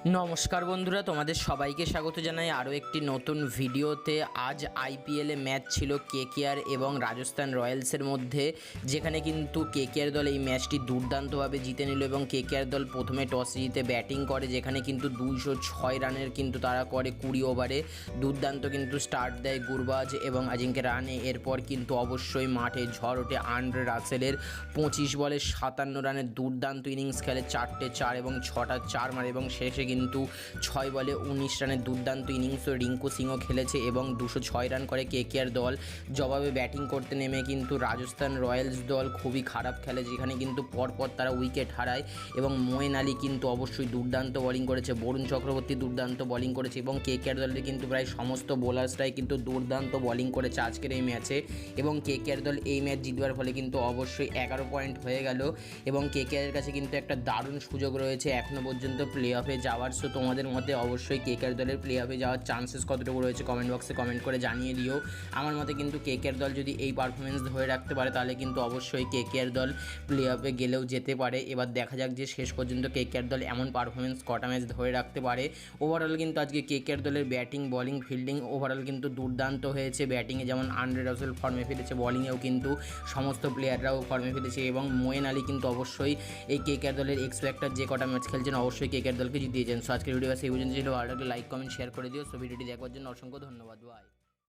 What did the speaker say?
নমস্কার বন্ধুরা, তোমাদের সবাইকে স্বাগত জানাই আরও একটি নতুন ভিডিওতে। আজ আইপিএলে ম্যাচ ছিল কেকেআর এবং রাজস্থান রয়্যালসের মধ্যে, যেখানে কিন্তু কেকেআর দল এই ম্যাচটি দুর্দান্তভাবে জিতে নিল এবং কেকেআর দল প্রথমে টস জিতে ব্যাটিং করে, যেখানে কিন্তু 206 রানের কিন্তু তারা করে 20 ওভারে। দুর্দান্ত কিন্তু স্টার্ট দেয় গুরবাজ এবং আজিঙ্কে রানে। এরপর কিন্তু অবশ্যই মাঠে ঝড় ওঠে আন্দ্রে রাসেলের। 25 বলে 57 রানের দুর্দান্ত ইনিংস খেলে, 4টে 4 এবং 6টা 4 মারে এবং শেষে কিন্তু 6 বলে 19 রানের দুর্দান্ত ইনিংসও রিঙ্কু সিংও খেলেছে এবং 206 রান করে কেকেআর দল। জবাবে ব্যাটিং করতে নেমে কিন্তু রাজস্থান রয়্যালস দল খুবই খারাপ খেলে, যেখানে কিন্তু পরপর তারা উইকেট হারায় এবং মোয়েন আলী কিন্তু অবশ্যই দুর্দান্ত বোলিং করেছে, বরুণ চক্রবর্তী দুর্দান্ত বোলিং করেছে এবং কেকেআর দলের কিন্তু প্রায় সমস্ত বোলার্সরাই কিন্তু দুর্দান্ত বোলিং করেছে আজকের এই ম্যাচে। এবং কেকেআর দল এই ম্যাচ জিতবার ফলে কিন্তু অবশ্যই 11 পয়েন্ট হয়ে গেল এবং কেকেআরের কাছে কিন্তু একটা দারুণ সুযোগ রয়েছে এখনও পর্যন্ত প্লে অফে যাওয়ার। সো তোমাদের মতে অবশ্যই কেকেআর দলের প্লে অফে যাওয়ার চান্সেস কতটুকু রয়েছে কমেন্ট বক্সে কমেন্ট করে জানিয়ে দিও। আমার মতে কিন্তু কেকেআর দল যদি এই পারফরমেন্স ধরে রাখতে পারে তাহলে কিন্তু অবশ্যই কেকেআর দল প্লে অফে গেলেও যেতে পারে। এবার দেখা যাক যে শেষ পর্যন্ত কেকেআর দল এমন পারফরমেন্স কটা ম্যাচ ধরে রাখতে পারে। ওভারঅল কিন্তু আজকে কেকেআর দলের ব্যাটিং বোলিং ফিল্ডিং ওভারঅল কিন্তু দুর্দান্ত হয়েছে। ব্যাটিংয়ে যেমন আন্দ্রে রাসেল ফর্মে ফিরেছে, বোলিংয়েও কিন্তু সমস্ত প্লেয়াররাও ফর্মে ফিরেছে এবং মোয়েন আলী কিন্তু অবশ্যই এই কেকেআর দলের এক্সপেক্টার যে কটা ম্যাচ খেলছেন অবশ্যই কেকেআর দলকে জিতিয়েছেন। সো আজকের ভিডিও সেই পর্যন্ত ছিল। ভালো লাগলে লাইক কমেন্ট শেয়ার করে দিও। সো ভিডিওটি দেখার জন্য অসংখ্য ধন্যবাদ। বাই।